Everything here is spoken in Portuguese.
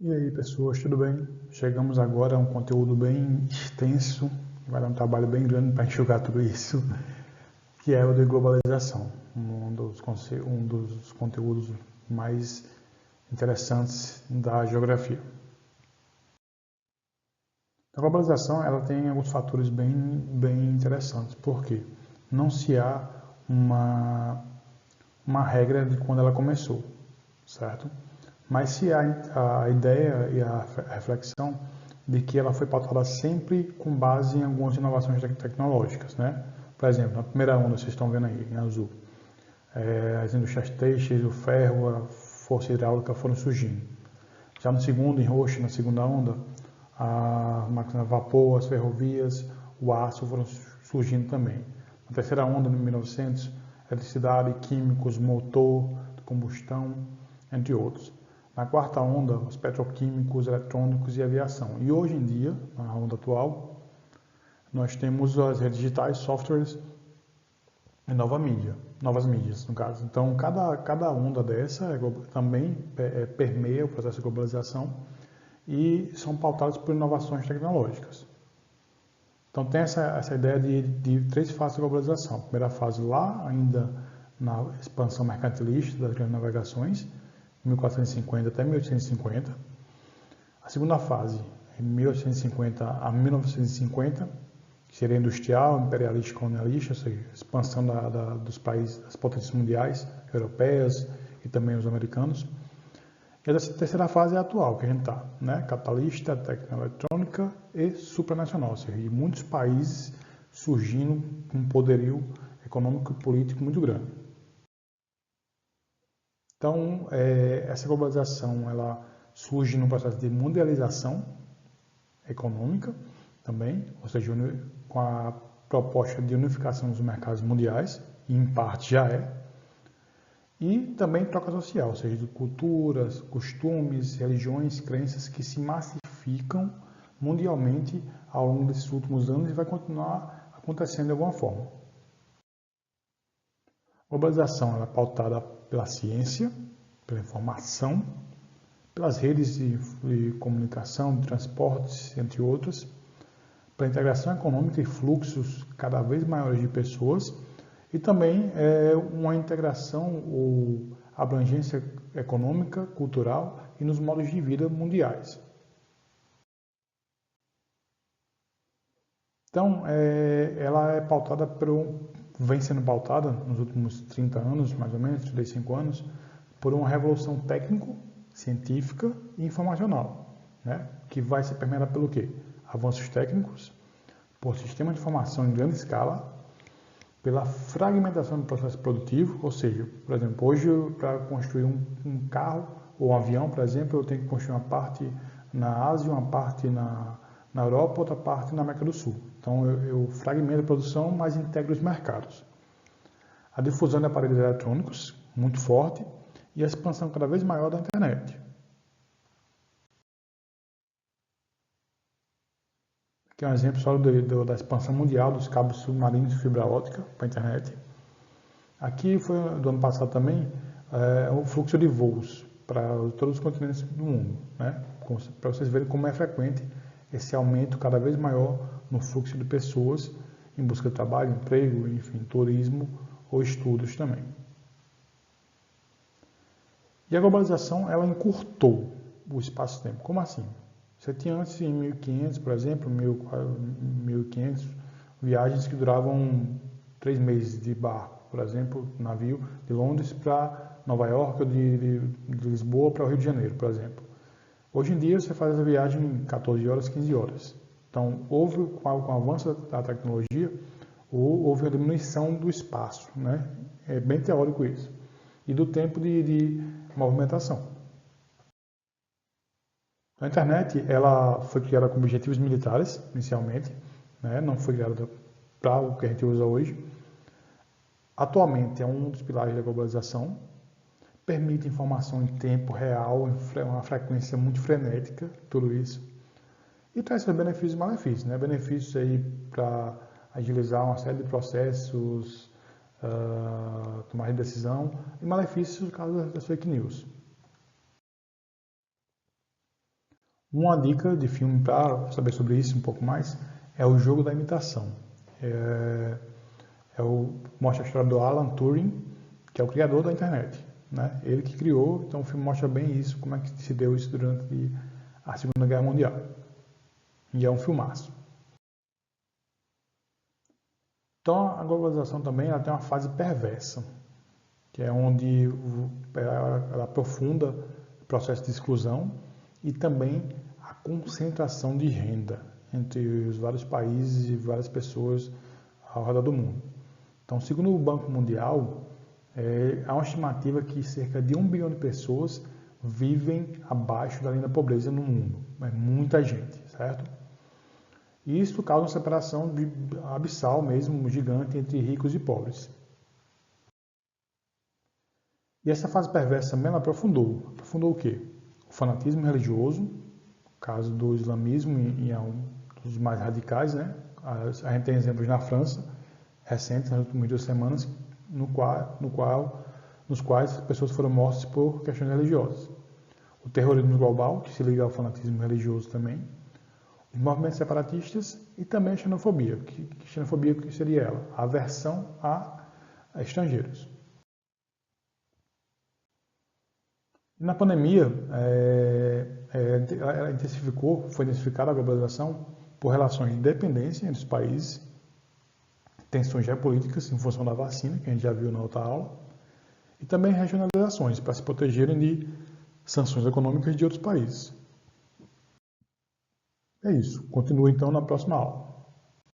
E aí, pessoas, tudo bem? Chegamos agora a um conteúdo bem extenso, vai dar um trabalho bem grande para enxugar tudo isso, que é o de globalização, um dos conteúdos mais interessantes da geografia. A globalização ela tem alguns fatores bem interessantes, porque não se há uma regra de quando ela começou, certo? Mas se há a ideia e a reflexão de que ela foi pautada sempre com base em algumas inovações tecnológicas, né? Por exemplo, na primeira onda, vocês estão vendo aí, em azul, as indústrias têxteis, o ferro, a força hidráulica foram surgindo. Já no segundo, em roxo, na segunda onda, a máquina a vapor, as ferrovias, o aço foram surgindo também. Na terceira onda, em 1900, eletricidade, químicos, motor, combustão, entre outros. Na quarta onda, os petroquímicos, eletrônicos e aviação. E hoje em dia, na onda atual, nós temos as redes digitais, softwares e novas mídias, no caso. Então, cada onda dessa também permeia o processo de globalização e são pautados por inovações tecnológicas. Então, tem essa ideia de três fases de globalização. A primeira fase lá, ainda na expansão mercantilista das grandes navegações, 1450 até 1850. A segunda fase, em 1850 a 1950, que seria industrial, imperialista e colonialista, ou seja, expansão dos países, das potências mundiais, europeias e também os americanos. E a terceira fase é a atual, que a gente está, né? Capitalista, tecnoeletrônica e supranacional, ou seja, e muitos países surgindo com um poderio econômico e político muito grande. Então, essa globalização ela surge no processo de mundialização econômica também, ou seja, com a proposta de unificação dos mercados mundiais, e em parte já é, e também troca social, ou seja, de culturas, costumes, religiões, crenças que se massificam mundialmente ao longo desses últimos anos e vai continuar acontecendo de alguma forma. A globalização ela é pautada pela ciência, pela informação, pelas redes de comunicação, de transportes, entre outras, pela integração econômica e fluxos cada vez maiores de pessoas e também uma integração ou abrangência econômica, cultural e nos modos de vida mundiais. Então, ela é pautada vem sendo pautada nos últimos 30 anos, mais ou menos, 35 anos, por uma revolução técnico-científica e informacional, né? Que vai ser permeada pelo quê? Avanços técnicos, por sistema de informação em grande escala, pela fragmentação do processo produtivo, ou seja, por exemplo, hoje para construir um carro ou um avião, por exemplo, eu tenho que construir uma parte na Ásia, uma parte na Europa, outra parte na América do Sul. Então eu fragmento a produção, mas integro os mercados. A difusão de aparelhos eletrônicos, muito forte, e a expansão cada vez maior da internet. Aqui é um exemplo só da expansão mundial dos cabos submarinos de fibra óptica para a internet. Aqui foi do ano passado também o fluxo de voos para todos os continentes do mundo, né? Para vocês verem como é frequente esse aumento cada vez maior no fluxo de pessoas em busca de trabalho, emprego, enfim, turismo ou estudos também. E a globalização, ela encurtou o espaço-tempo. Como assim? Você tinha antes, em 1500, por exemplo, 1500, viagens que duravam 3 meses de barco, por exemplo, navio de Londres para Nova York ou de Lisboa para o Rio de Janeiro, por exemplo. Hoje em dia você faz essa viagem em 14 horas, 15 horas. Então, com o avanço da tecnologia, houve uma diminuição do espaço, né? É bem teórico isso. E do tempo de movimentação. A internet ela foi criada com objetivos militares, inicialmente, né? Não foi criada para o que a gente usa hoje. Atualmente é um dos pilares da globalização, permite informação em tempo real, em uma frequência muito frenética, tudo isso. E traz seus benefícios e malefícios, né? Benefícios aí para agilizar uma série de processos, tomar de decisão, e malefícios no caso das fake news. Uma dica de filme para saber sobre isso um pouco mais é O Jogo da Imitação. Mostra a história do Alan Turing, que é o criador da internet, né? Ele que criou, então o filme mostra bem isso, como é que se deu isso durante a Segunda Guerra Mundial. E é um filmaço. Então a globalização também ela tem uma fase perversa, que é onde ela aprofunda o processo de exclusão e também a concentração de renda entre os vários países e várias pessoas ao redor do mundo. Então, segundo o Banco Mundial, há uma estimativa que cerca de 1 bilhão de pessoas vivem abaixo da linha da pobreza no mundo. É muita gente, certo? E isso causa uma separação abissal mesmo, gigante, entre ricos e pobres. E essa fase perversa também ela aprofundou. Aprofundou o quê? O fanatismo religioso, o caso do islamismo e é um dos mais radicais, né? A gente tem exemplos na França, recentes, nas últimas 2 semanas, nos quais as pessoas foram mortas por questões religiosas. O terrorismo global, que se liga ao fanatismo religioso também, os movimentos separatistas e também a xenofobia. Xenofobia, que seria ela? A aversão a estrangeiros. Na pandemia, foi intensificada a globalização por relações de dependência entre os países, tensões geopolíticas em função da vacina, que a gente já viu na outra aula, e também regionalizações para se protegerem de sanções econômicas de outros países. É isso. Continua então na próxima aula.